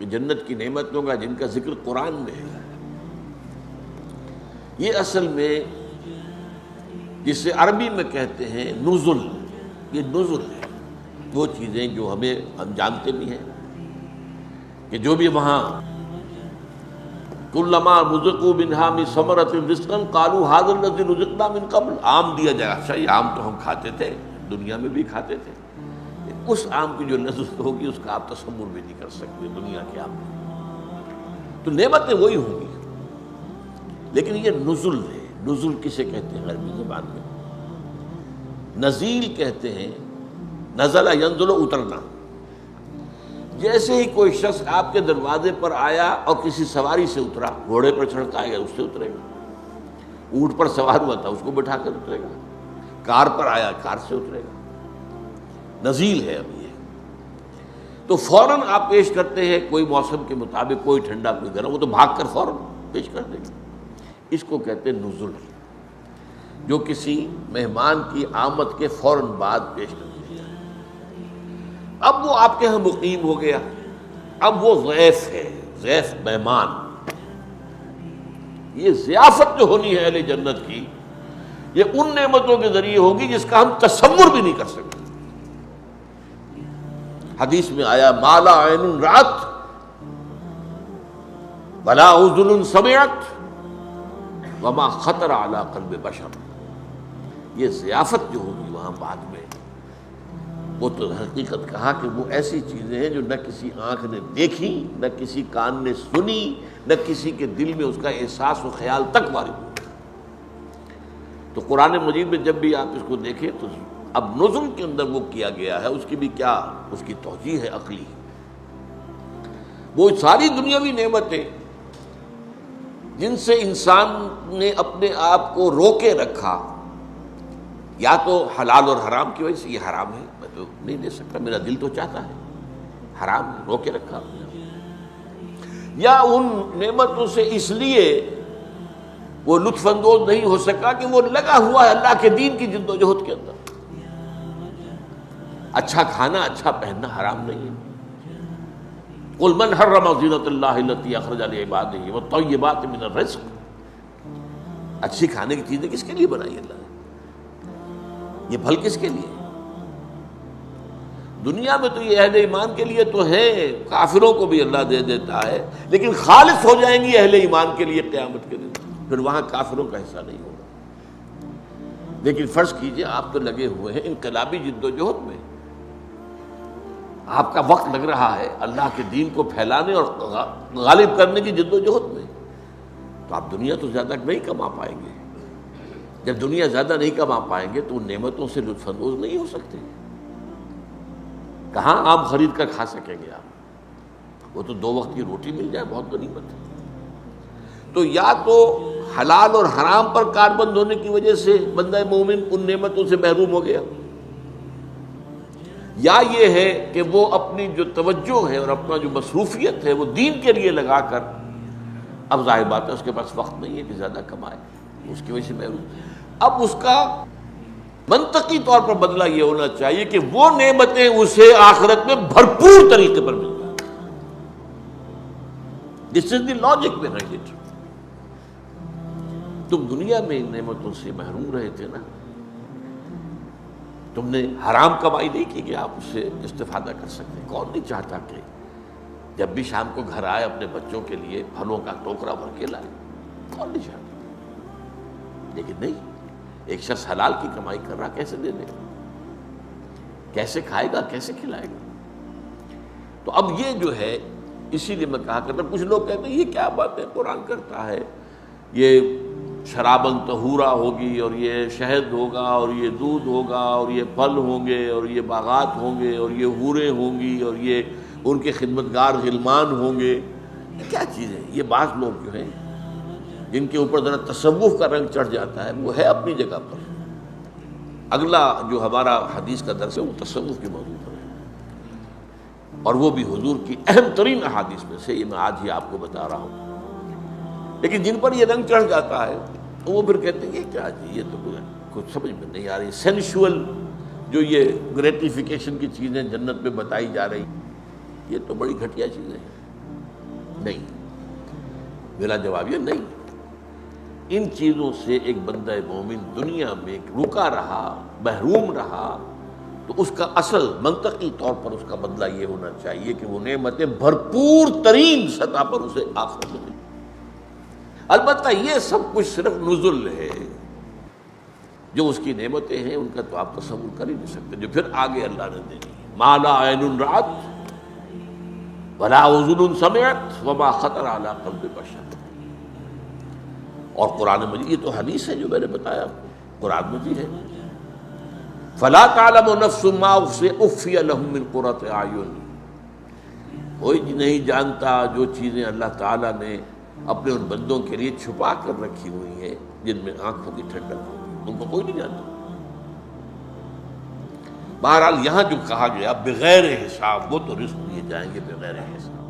کہ جنت کی نعمتوں کا جن کا ذکر قرآن میں ہے، یہ اصل میں جسے عربی میں کہتے ہیں نزل، یہ نزل ہے، وہ چیزیں جو ہم جانتے بھی ہیں کہ جو بھی وہاں کلما رزقوا منہا من ثمرۃ رزقا قالوا ھذا الذی رزقنا من قبل، آم دیا جائے، اچھا یہ آم تو ہم کھاتے تھے، دنیا میں بھی کھاتے تھے، اس آم کی جو نزل ہوگی اس کا آپ تصور بھی نہیں کر سکتے دنیا کے آم میں، تو نعمتیں وہی ہوں گی، لیکن یہ نزل ہے۔ نزل کسے کہتے ہیں عربی زبان میں؟ نزیل کہتے ہیں، نزل ینزل، اترنا۔ جیسے ہی کوئی شخص آپ کے دروازے پر آیا اور کسی سواری سے اترا، گھوڑے پر چڑھ کے آیا اس سے اترے گا، اونٹ پر سوار ہوا تھا اس کو بٹھا کر اترے گا، کار پر آیا کار سے اترے گا، نزیل ہے اب یہ۔ تو فوراً آپ پیش کرتے ہیں کوئی موسم کے مطابق، کوئی ٹھنڈا کوئی گرم، وہ تو بھاگ کر فوراً پیش کر دیں گے، اس کو کہتے ہیں نزل، جو کسی مہمان کی آمد کے فوراً بعد پیش کر دیا جائے۔ اب وہ آپ کے ہاں مقیم ہو گیا، اب وہ ضیف ہے، ضیف مہمان۔ یہ ضیافت جو ہونی ہے اہل جنت کی، یہ ان نعمتوں کے ذریعے ہوگی جس کا ہم تصور بھی نہیں کر سکتے۔ حدیث میں آیا ما لا عین رأت ولا اذن سمعت وما خطر علی قلب بشر۔ یہ ضیافت جو ہوگی وہاں بعد میں، وہ تو حقیقت کہا کہ وہ ایسی چیزیں ہیں جو نہ کسی آنکھ نے دیکھی، نہ کسی کان نے سنی، نہ کسی کے دل میں اس کا احساس و خیال تک وارد ہوا۔ تو قرآن مجید میں جب بھی آپ اس کو دیکھیں تو اب نزل کے اندر وہ کیا گیا ہے، اس کی بھی کیا اس کی توجیہ ہے عقلی۔ وہ ساری دنیاوی نعمتیں جن سے انسان نے اپنے آپ کو روکے رکھا، یا تو حلال اور حرام کی وجہ سے، یہ حرام ہے میں تو نہیں دے سکتا، میرا دل تو چاہتا ہے، حرام ہے، روکے رکھا، یا ان نعمتوں سے اس لیے وہ لطف اندوز نہیں ہو سکا کہ وہ لگا ہوا ہے اللہ کے دین کی جد و جہد کے اندر۔ اچھا کھانا اچھا پہننا حرام نہیں ہے۔ قل من حرم زینۃ اللہ التی اخرج لعبادہ والطیبات من الرزق، اچھی کھانے کی چیزیں کس کے لیے بنائی اللہ نے؟ یہ پھل کس کے لیے؟ دنیا میں تو یہ اہل ایمان کے لیے تو ہے، کافروں کو بھی اللہ دے دیتا ہے، لیکن خالص ہو جائیں گی اہل ایمان کے لیے قیامت کے دن، پھر وہاں کافروں کا حصہ نہیں ہوگا۔ لیکن فرض کیجئے آپ تو لگے ہوئے ہیں انقلابی جد و جہد میں، آپ کا وقت لگ رہا ہے اللہ کے دین کو پھیلانے اور غالب کرنے کی جد و جہد میں، تو آپ دنیا تو زیادہ نہیں کما پائیں گے۔ جب دنیا زیادہ نہیں کما پائیں گے تو ان نعمتوں سے لطف اندوز نہیں ہو سکتے، کہاں آپ خرید کر کھا سکیں گے آپ؟ وہ تو 2 وقت کی روٹی مل جائے بہت غنیمت ہے۔ تو یا تو حلال اور حرام پر کاربند ہونے کی وجہ سے بندہ مومن ان نعمتوں سے محروم ہو گیا، یا یہ ہے کہ وہ اپنی جو توجہ ہے اور اپنا جو مصروفیت ہے وہ دین کے لیے لگا کر، اب ظاہر بات ہے اس کے پاس وقت نہیں ہے کہ زیادہ کمائے، اس کی وجہ سے محروم۔ اب اس کا منطقی طور پر بدلہ یہ ہونا چاہیے کہ وہ نعمتیں اسے آخرت میں بھرپور طریقے پر مل جائیں۔ دس از دی لاجک بیہائنڈ اٹ۔ تم دنیا میں ان نعمتوں سے محروم رہے تھے نا، تم نے حرام کمائی نہیں کی کہ آپ اس سے استفادہ کر سکتے۔ کون نہیں چاہتا کہ جب بھی شام کو گھر آئے اپنے بچوں کے لیے پھلوں کا ٹوکرا بھر کے لائے، کون نہیں چاہتا؟ لیکن نہیں، ایک شخص حلال کی کمائی کر رہا، کیسے دے دے گا؟ کیسے کھائے گا؟ کیسے کھلائے گا؟ تو اب یہ جو ہے، اسی لیے میں کہا کرتا، کچھ لوگ کہتے ہیں یہ کیا بات ہے قرآن کرتا ہے، یہ شراباً طہورا ہوگی اور یہ شہد ہوگا اور یہ دودھ ہوگا اور یہ پھل ہوں گے اور یہ باغات ہوں گے اور یہ حوریں ہوں گی اور یہ ان کے خدمتگار غلمان ہوں گے، یہ کیا چیز ہے؟ یہ بعض لوگ جو ہیں جن کے اوپر ذرا تصوف کا رنگ چڑھ جاتا ہے، وہ ہے اپنی جگہ پر۔ اگلا جو ہمارا حدیث کا درس ہے وہ تصوف کے موضوع پر ہے، اور وہ بھی حضور کی اہم ترین احادیث میں سے، یہ میں آج ہی آپ کو بتا رہا ہوں۔ لیکن جن پر یہ رنگ چڑھ جاتا ہے وہ پھر کہتے ہیں یہ کیا جی، یہ تو کچھ سمجھ میں نہیں آ رہی، سینشول جو یہ گریٹیفیکیشن کی چیزیں جنت میں بتائی جا رہی، یہ تو بڑی گھٹیا چیزیں ہیں۔ نہیں، میرا جواب یہ نہیں۔ ان چیزوں سے ایک بندہ مومن دنیا میں رکا رہا، محروم رہا، تو اس کا اصل منطقی طور پر اس کا بدلہ یہ ہونا چاہیے کہ وہ نعمتیں بھرپور ترین سطح پر اسے آخرت میں ملیں۔ البتہ یہ سب کچھ صرف نزل ہے، جو اس کی نعمتیں ہیں ان کا تو آپ تصور کر ہی نہیں سکتے، جو پھر آگے اللہ نے دینی ہے۔ ما لا عین رأت ولا اذن سمعت وما خطر علی قلب بشر۔ اور قرآن مجید، یہ تو حدیث ہے جو میں نے بتایا آپ کو، قرآن مجید ہے، فلا تعلم نفس ما اخفی لهم من قرۃ اعین، کوئی نہیں جانتا جو چیزیں اللہ تعالیٰ نے اپنے ان بندوں کے لیے چھپا کر رکھی ہوئی ہیں جن میں آنکھوں کی ٹھنڈک ہو، ان کو کوئی نہیں جانتا۔ بہرحال یہاں جو کہا گیا بغیر حساب، وہ تو رزق دیے جائیں گے بغیر حساب۔